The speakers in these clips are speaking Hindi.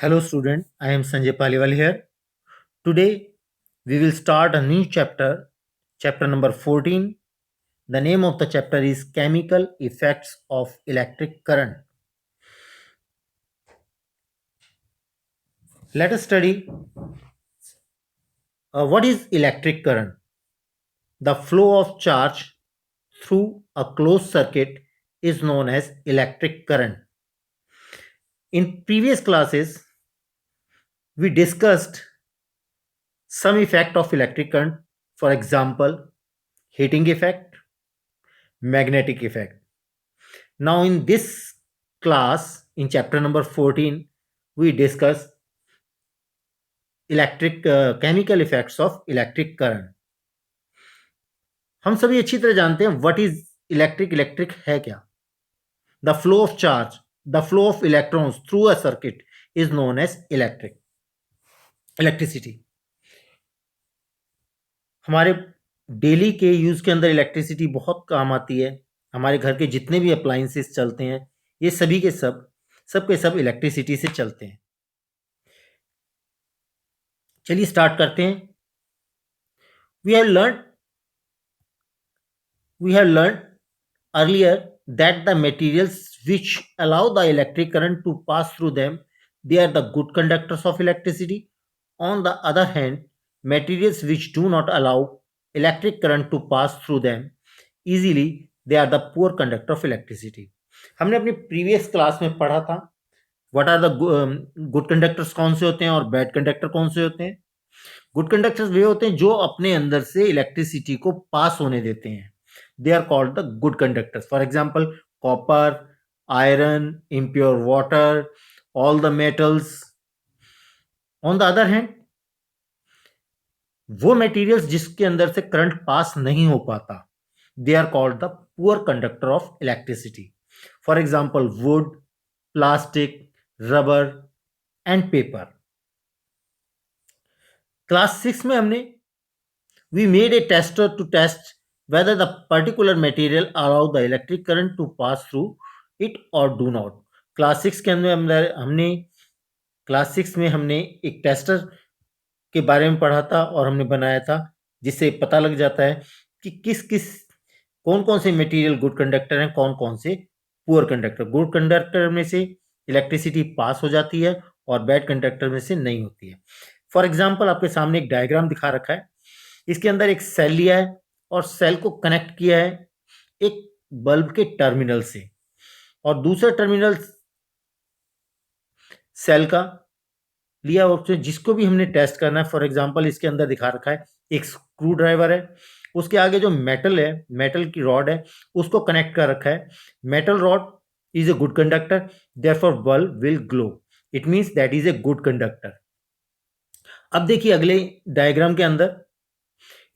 Hello student, I am Sanjay Paliwal here. Today we will start a new chapter, chapter number 14. The name of the chapter is Chemical Effects of Electric Current. Let us study what is electric current. The flow of charge through a closed circuit is known as electric current. In previous classes, we discussed some effect of electric current, for example, heating effect, magnetic effect. Now, in this class, in chapter number 14, we discuss chemical effects of electric current. हम सभी अच्छी तरह जानते हैं व्हाट इज इलेक्ट्रिक है क्या. The flow of charge, the flow of electrons through a circuit is known as electricity. हमारे डेली के यूज के अंदर इलेक्ट्रिसिटी बहुत काम आती है. हमारे घर के जितने भी अप्लायंसेस चलते हैं, ये सभी के सब इलेक्ट्रिसिटी से चलते हैं. चलिए स्टार्ट करते हैं. We have learned earlier that the materials which allow the electric current to pass through them, they are the good conductors of electricity. On the other hand, materials which do not allow electric current to pass through them easily, they are the poor conductor of electricity. हमने अपनी प्रीवियस क्लास में पढ़ा था what are the good conductors कौन से होते हैं और बैड कंडक्टर कौन से होते हैं. गुड कंडक्टर्स वे होते हैं जो अपने अंदर से इलेक्ट्रिसिटी को पास होने देते हैं. They are called the good conductors. For example copper, iron, impure water, all the metals. On the other hand, वो मटेरियल्स जिसके अंदर से करंट पास नहीं हो पाता, they are called the poor conductor of electricity. For example wood, plastic, rubber and paper. Class 6 में हमने we made a tester to test whether the particular material allow the electric current to pass through it or do not. Class 6 के अंदर हमने एक टेस्टर के बारे में पढ़ा था और हमने बनाया था जिससे पता लग जाता है कि कौन कौन से मटेरियल गुड कंडक्टर हैं, कौन कौन से पुअर कंडक्टर. गुड कंडक्टर में से इलेक्ट्रिसिटी पास हो जाती है और बैड कंडक्टर में से नहीं होती है. फॉर एग्जाम्पल आपके सामने एक डायग्राम दिखा रखा है. इसके अंदर एक सेल लिया है और सेल को कनेक्ट किया है एक बल्ब के टर्मिनल से और दूसरा टर्मिनल सेल का लिया और जिसको भी हमने टेस्ट करना है. फॉर एग्जांपल इसके अंदर दिखा रखा है एक स्क्रू ड्राइवर है, उसके आगे जो मेटल की रॉड है उसको कनेक्ट कर रखा है. Metal rod is a good conductor, therefore bulb will glow. It means that is a good conductor. अब देखिए अगले डायग्राम के अंदर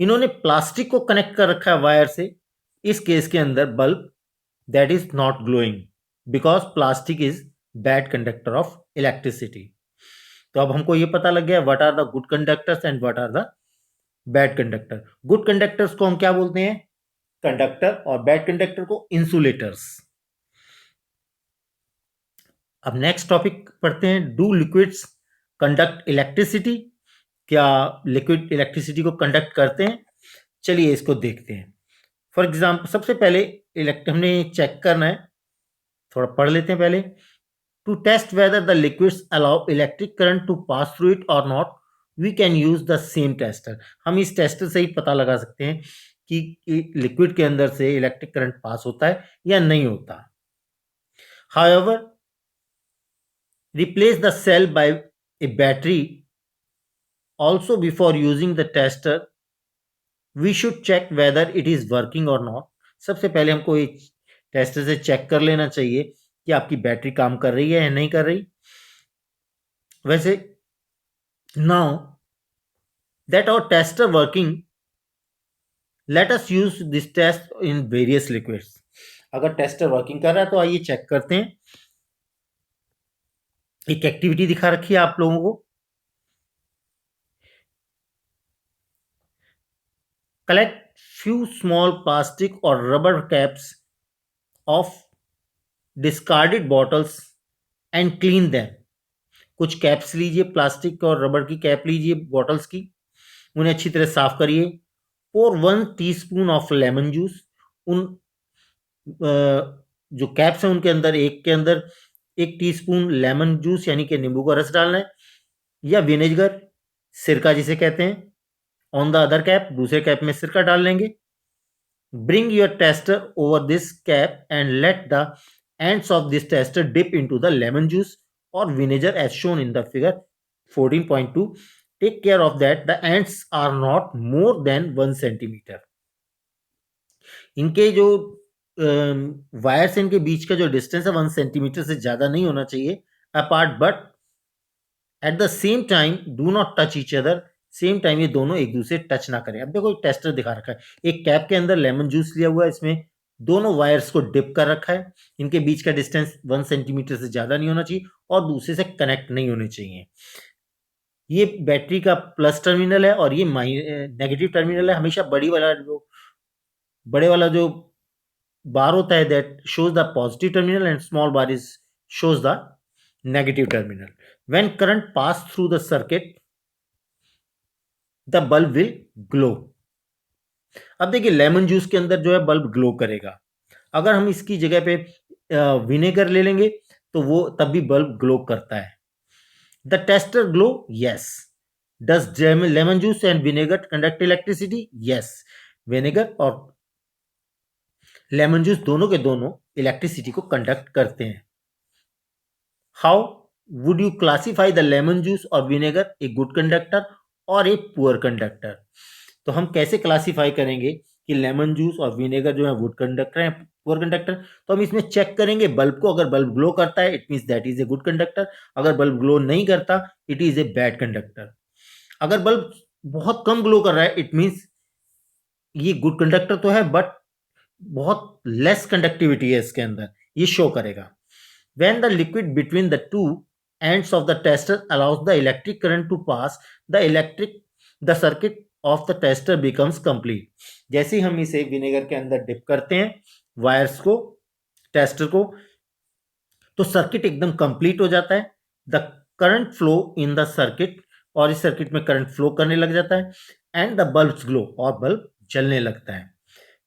इन्होंने प्लास्टिक को कनेक्ट कर रखा है वायर से. इस केस के अंदर bulb that is not glowing because plastic is bad conductor of electricity. तो अब हमको ये पता लग गया what are the good conductors and what are the bad conductor. Good conductors को हम क्या बोलते हैं? कंडक्टर. और बैड कंडक्टर को इंसुलेटर्स. अब नेक्स्ट टॉपिक पढ़ते हैं. Do liquids conduct electricity? क्या लिक्विड इलेक्ट्रिसिटी को कंडक्ट करते हैं? चलिए इसको देखते हैं. फॉर एग्जाम्पल सबसे पहले हमने चेक करना है, थोड़ा पढ़ लेते हैं पहले. To test whether the liquids allow electric current to pass through it और not, we can use the same tester. हम इस टेस्टर से ही पता लगा सकते हैं कि लिक्विड के अंदर से इलेक्ट्रिक करंट पास होता है या नहीं होता. However, replace the cell by a battery. Also, before using the tester, we should check whether it is working or not. सबसे पहले हमको एक टेस्टर से चेक कर लेना चाहिए कि आपकी बैटरी काम कर रही है या नहीं कर रही. वैसे now that our tester working, let us use this test in various liquids. अगर टेस्टर वर्किंग कर रहा है तो आइए चेक करते हैं. एक एक्टिविटी दिखा रखी है आप लोगों को. Collect few small plastic or rubber caps of discarded bottles and clean them. कुछ कैप्स लीजिए, प्लास्टिक और रबर की कैप लीजिए बॉटल्स की, उन्हें अच्छी तरह साफ करिए। पोर 1 टीस्पून ऑफ लेमन जूस, उन जो कैप्स हैं उनके अंदर, एक के अंदर 1 टीस्पून लेमन जूस यानी कि नींबू का रस डालना है, या विनेगर, सिरका जिसे कहते हैं। ऑन द अदर कैप, दूसरे कैप में सिरका डाल लेंगे। Bring your tester over this cap and let the ends of this tester dip into the lemon juice or vinegar as shown in the figure 14.2. Take care of that the ends are not more than 1 centimeter. इनके जो वायर्स इनके बीच का जो डिस्टेंस है 1 सेंटीमीटर से ज्यादा नहीं होना चाहिए apart, but at the same time do not touch each other. Same time ये दोनों एक दूसरे टच ना करें। अब देखो एक टेस्टर दिखा रखा है, एक कैप के अंदर लेमन जूस लिया हुआ है, इसमें दोनों वायर्स को डिप कर रखा है, इनके बीच का डिस्टेंस 1 सेंटीमीटर से ज्यादा नहीं होना चाहिए और दूसरे से कनेक्ट नहीं होने चाहिए। ये बैटरी का प्लस टर्मिनल है और ये नेगेटिव टर्मिनल है। हमेशा बड़े वाला जो बार होता है that shows the positive terminal and small bar is shows the negative terminal. When current pass through the circuit, the bulb will glow. अब देखिए लेमन जूस के अंदर जो है बल्ब ग्लो करेगा। अगर हम इसकी जगह पे विनेगर ले लेंगे तो वो तब भी बल्ब ग्लो करता है। The tester glow, yes. Does lemon juice and vinegar conduct electricity? Yes. Vinegar और लेमन जूस दोनों के दोनों इलेक्ट्रिसिटी को कंडक्ट करते हैं। How would you classify the lemon juice और विनेगर ए गुड कंडक्टर और ए पुअर कंडक्टर? तो हम कैसे क्लासिफाई करेंगे कि लेमन जूस और विनेगर जो है गुड कंडक्टर है, पुअर कंडक्टर? तो हम इसमें चेक करेंगे बल्ब को। अगर बल्ब ग्लो करता है it means that is a good conductor, अगर बल्ब ग्लो नहीं करता it is a bad conductor. अगर बल्ब बहुत कम ग्लो कर रहा है इट मींस ये गुड कंडक्टर तो है बट बहुत लेस कंडक्टिविटी है इसके अंदर, ये शो करेगा। When the liquid between the two ends of the tester allows the electric current to pass, the circuit of the tester becomes complete. जैसे ही हम इसे विनेगर के अंदर डिप करते हैं वायर्स को, टेस्टर को, तो सर्किट एकदम कंप्लीट हो जाता है। The current flow in the circuit, और इस सर्किट में करंट फ्लो करने लग जाता है, एंड द बल्ब्स ग्लो, और बल्ब जलने लगता है।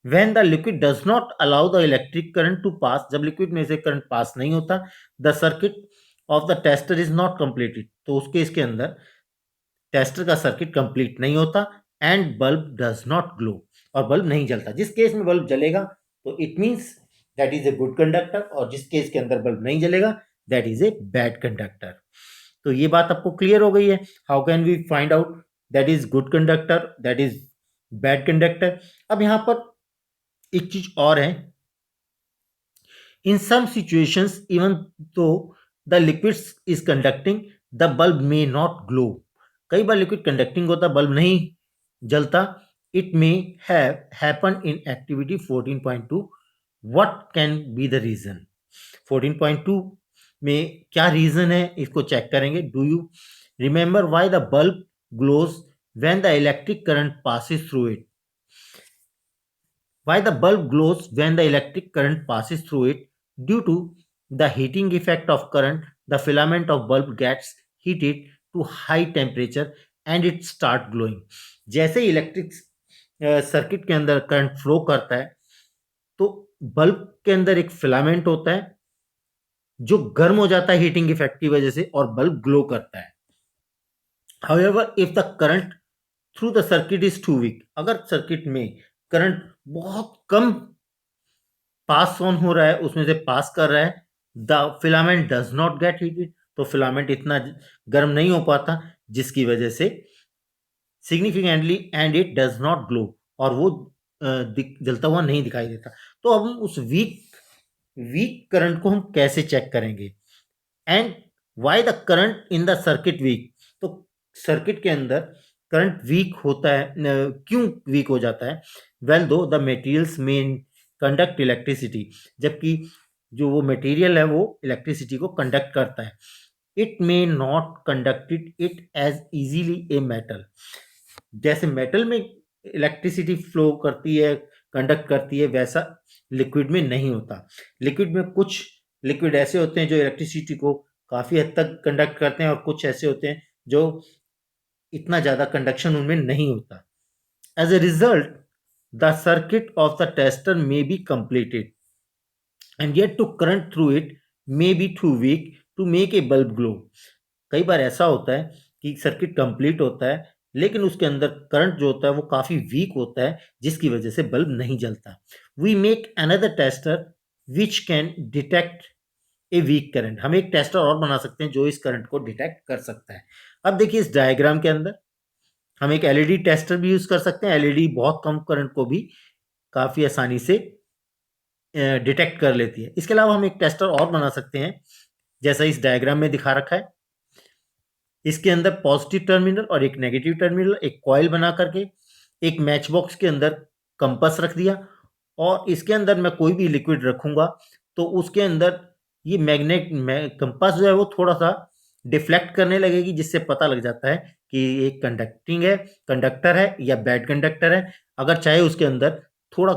When the liquid does not allow the electric current to pass, जब लिक्विड में से करंट पास नहीं होता, the circuit of the tester is not completed, तो उस केस के अंदर टेस्टर का सर्किट कंप्लीट नहीं होता, and bulb does not glow, और बल्ब नहीं जलता। जिस केस में बल्ब जलेगा तो it means that is a good conductor, और जिस केस के अंदर बल्ब नहीं जलेगा that is a bad conductor. तो ये बात आपको क्लियर हो गई है। How can we find out that is good conductor, that is bad conductor? अब यहां पर एक चीज और है, in some situations even though the liquid is conducting the bulb may not glow. कई बार लिक्विड कंडक्टिंग होता, बल्ब नहीं जलता। It may have happen in activity 14.2। What can be the reason? 14.2 में क्या रीजन है इसको चेक करेंगे। Do you remember why the bulb glows when the electric current passes through it? Why the bulb glows when the electric current passes through it? Due to the heating effect of current, the filament of bulb gets heated to high temperature and it start glowing. जैसे इलेक्ट्रिक सर्किट के अंदर करंट फ्लो करता है तो बल्ब के अंदर एक फिलामेंट होता है जो गर्म हो जाता है हीटिंग इफेक्ट की वजह से, और बल्ब ग्लो करता है। However, if the current through the circuit is too weak, अगर सर्किट में करंट बहुत कम पास ऑन हो रहा है, उसमें से पास कर रहा है, the filament does not gate heated, तो फिलामेंट इतना गर्म नहीं हो पाता जिसकी वजह से significantly and it does not glow, और वो जलता हुआ नहीं दिखाई देता। तो अब हम उस वीक करंट को हम कैसे चेक करेंगे? And why the current in the circuit weak? तो सर्किट के अंदर करंट वीक होता है, क्यों वीक हो जाता है? वेल दो द मटेरियल्स में कंडक्ट इलेक्ट्रिसिटी, जबकि जो वो मटेरियल है वो इलेक्ट्रिसिटी को कंडक्ट करता है। It may not conducted it as easily a metal. जैसे मेटल में इलेक्ट्रिसिटी फ्लो करती है, कंडक्ट करती है, वैसा लिक्विड में नहीं होता। लिक्विड में कुछ लिक्विड ऐसे होते हैं जो इलेक्ट्रिसिटी को काफ़ी हद तक कंडक्ट करते हैं और कुछ ऐसे होते हैं जो इतना ज़्यादा कंडक्शन उनमें नहीं होता। As a result, the circuit of the tester may be completed and yet to current through it may be too weak to make a bulb glow. कई बार ऐसा होता है कि सर्किट कंप्लीट होता है लेकिन उसके अंदर करंट जो होता है वो काफ़ी वीक होता है जिसकी वजह से बल्ब नहीं जलता। We make another tester which can detect a weak current. हम एक टेस्टर और बना सकते हैं जो इस करंट को डिटेक्ट कर सकता है। अब देखिए इस डायग्राम के अंदर हम एक एलईडी टेस्टर भी यूज कर सकते हैं। एलईडी बहुत कम करंट को भी काफ़ी आसानी से डिटेक्ट कर लेती है। इसके अलावा हम एक टेस्टर और बना सकते हैं जैसा इस डायग्राम में दिखा रखा है। इसके अंदर पॉजिटिव टर्मिनल और एक नेगेटिव टर्मिनल, एक कॉइल बना करके एक मैच बॉक्स के अंदर कंपास रख दिया और इसके अंदर मैं कोई भी लिक्विड रखूंगा तो उसके अंदर ये मैग्नेट कंपास जो है वो थोड़ा सा डिफ्लेक्ट करने लगेगी जिससे पता लग जाता है कि एक कंडक्टर है या बैड कंडक्टर है। अगर चाहे उसके अंदर थोड़ा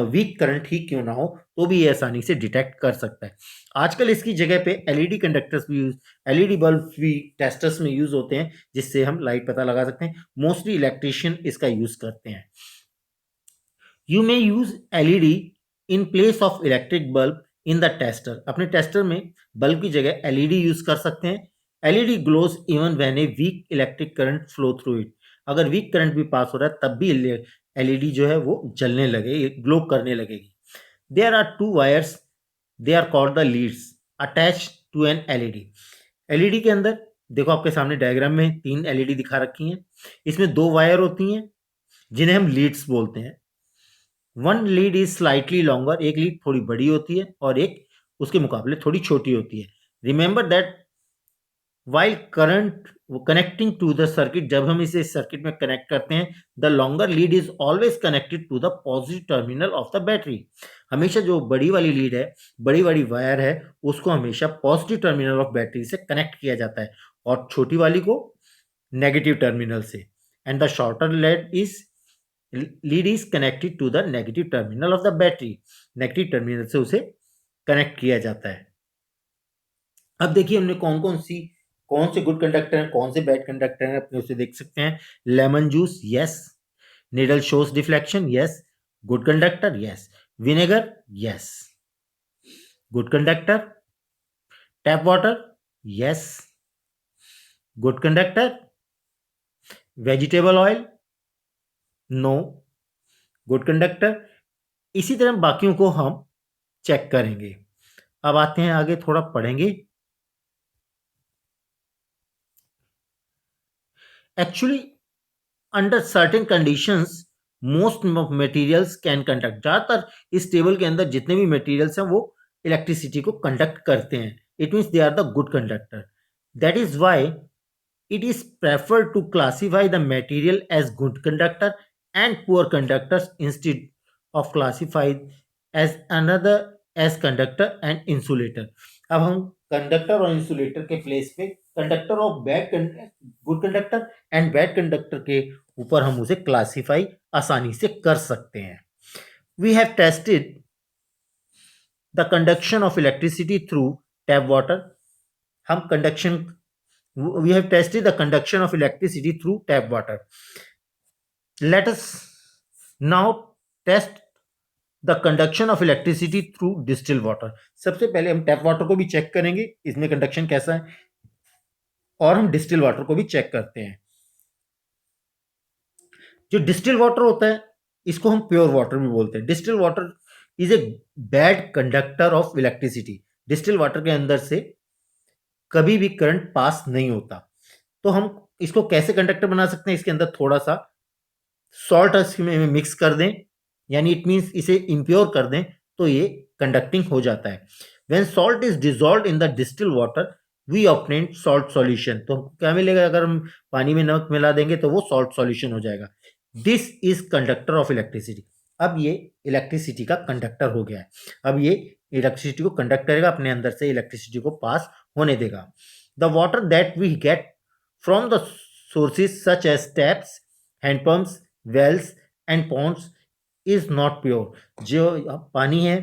वीक करंट ही क्यों ना हो तो भी ये आसानी से डिटेक्ट कर सकता है। आजकल इसकी जगह पे एलईडी कंडक्टर्स भी एलईडी बल्ब भी टेस्टर्स में यूज होते हैं जिससे हम लाइट पता लगा सकते हैं। मोस्टली इलेक्ट्रिशियन इसका यूज करते हैं। You may use LED in place of electric bulb in the tester. अपने टेस्टर में बल्ब की जगह एलईडी यूज कर सकते हैं। LED glows even when a weak electric current flow through it. अगर वीक करंट भी पास हो रहा है तब भी एलईडी जो है वो जलने लगे, ग्लो करने लगेगी। There are two wires, they are called the leads attach to an LED. LED के अंदर देखो आपके सामने डायग्राम में 3 एलईडी दिखा रखी हैं। इसमें 2 वायर होती हैं जिन्हें हम लीड्स बोलते हैं। One lead is slightly longer, एक लीड थोड़ी बड़ी होती है और एक उसके मुकाबले थोड़ी छोटी होती है। Remember that while current connecting to the circuit, जब हम इसे सर्किट में कनेक्ट करते हैं, the longer lead is always connected to the positive terminal of the battery. हमेशा जो बड़ी वाली लीड है, बड़ी वाली वायर है, उसको हमेशा पॉजिटिव टर्मिनल ऑफ बैटरी से कनेक्ट किया जाता है और छोटी वाली को नेगेटिव टर्मिनल से। And the shorter lead is connected to the negative terminal of the battery. Negative terminal से उसे कनेक्ट किया जाता है। अब देखिए हमने कौन से गुड कंडक्टर हैं, कौन से बैड कंडक्टर हैं, अपने उसे देख सकते हैं। Lemon juice, yes. Needle shows deflection, yes. Good conductor, yes. Vinegar, yes. Good conductor. Tap water, yes. Good conductor. Vegetable oil, no. Good conductor. इसी तरह बाकियों को हम चेक करेंगे। अब आते हैं आगे, थोड़ा पढ़ेंगे। Actually under certain conditions most materials can conduct. ज्यादातर इस टेबल के अंदर जितने भी मटेरियल्स हैं वो इलेक्ट्रिसिटी को कंडक्ट करते हैं। It means they are the good conductor. That is why it is preferred to classify the material as good conductor and poor conductors instead of classified as another as conductor and insulator. अब हम कंडक्टर और इंसुलेटर के प्लेस पे conductor of good conductor and bad conductor के ऊपर हम उसे क्लासिफाई आसानी से कर सकते हैं। We have tested the conduction of electricity through tap water. हम conduction We have tested the conduction of electricity through tap water. Let us now test the conduction of electricity through distilled water. सबसे पहले हम टैप वाटर को भी चेक करेंगे इसमें कंडक्शन कैसा है और हम डिस्टिल वाटर को भी चेक करते हैं। जो डिस्टिल वाटर होता है इसको हम प्योर वाटर भी बोलते हैं। Distil water is a bad conductor of electricity. Distil water के अंदर से कभी भी करंट पास नहीं होता। तो हम इसको कैसे कंडक्टर बना सकते हैं, इसके अंदर थोड़ा सा सॉल्ट इसमें मिक्स कर दें, यानी इट मीन्स इसे इम्प्योर कर दें तो ये कंडक्टिंग हो जाता है। When salt is dissolved in the distil water we obtain salt solution. तो क्या मिलेगा, अगर हम पानी में नमक मिला देंगे तो वो सॉल्ट सॉल्यूशन हो जाएगा। This is conductor of electricity. अब ये इलेक्ट्रिसिटी का कंडक्टर हो गया है। अब ये इलेक्ट्रिसिटी को कंडक्ट करेगा, अपने अंदर से इलेक्ट्रिसिटी को पास होने देगा। The water that we get from the sources such as taps, handpumps, wells and ponds is not pure. जो पानी है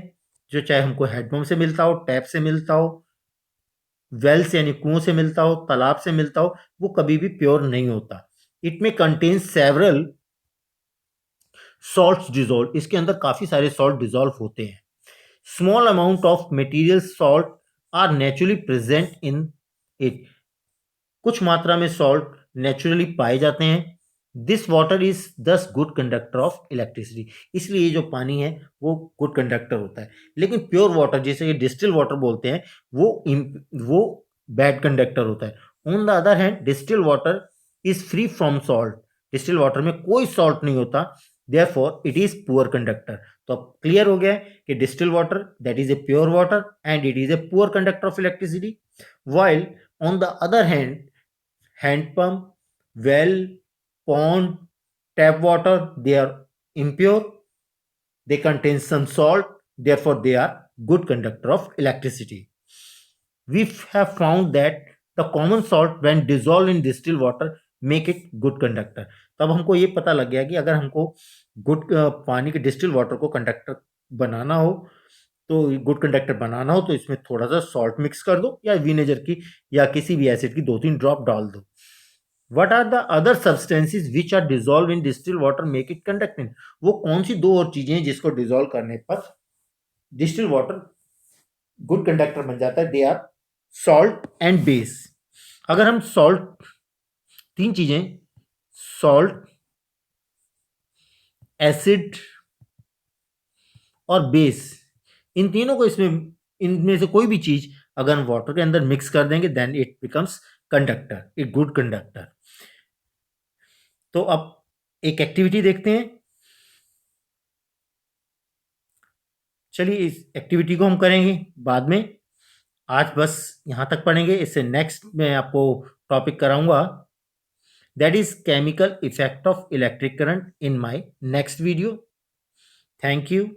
जो चाहे हमको हैंडपंप से मिलता हो, टैप से मिलता हो, वेल्स यानी कुओं से मिलता हो, तालाब से मिलता हो, वो कभी भी प्योर नहीं होता। इट में कंटेन सेवरल सॉल्ट्स डिजोल्व, इसके अंदर काफी सारे सॉल्ट डिजोल्व होते हैं। Small amount of material salt are naturally present in it, कुछ मात्रा में सॉल्ट नेचुरली पाए जाते हैं। This water is thus good conductor of electricity, इसलिए ये जो पानी है वो गुड कंडक्टर होता है। लेकिन प्योर वाटर, जैसे कि डिस्टिल वाटर बोलते हैं, वो बैड कंडक्टर होता है। On the other hand distil water is free from salt, distil water में कोई सॉल्ट नहीं होता, therefore it is poor conductor. तो अब क्लियर हो गया है कि distil water that is a pure water and it is a poor conductor of electricity, while on the other hand pump, well, pond, tap water, they are impure, they contain some salt, therefore they are good conductor of electricity. We have found that the common salt when dissolved in distilled water make it good conductor. तब हमको ये पता लग गया कि अगर हमको गुड पानी के डिस्टिल वाटर को कंडक्टर बनाना हो, तो गुड कंडक्टर बनाना हो, तो इसमें थोड़ा सा सॉल्ट मिक्स कर दो या विनेगर की या किसी भी एसिड की 2-3 ड्रॉप डाल दो। What are the other substances which are dissolve in distil water make it conducting, वो कौन सी दो और चीजें हैं जिसको डिजोल्व करने पर डिस्टिल वाटर गुड कंडक्टर बन जाता है? They are salt and base. अगर हम सॉल्ट, तीन चीजें, सॉल्ट, एसिड और बेस, इन तीनों को इसमें, इनमें से कोई भी चीज अगर हम वाटर के अंदर मिक्स कर देंगे then it becomes conductor, a good conductor. तो अब एक एक्टिविटी देखते हैं। चलिए इस एक्टिविटी को हम करेंगे बाद में, आज बस यहां तक पढ़ेंगे। इससे नेक्स्ट मैं आपको टॉपिक कराऊंगा, that is chemical effect of electric current, in my next video. Thank you.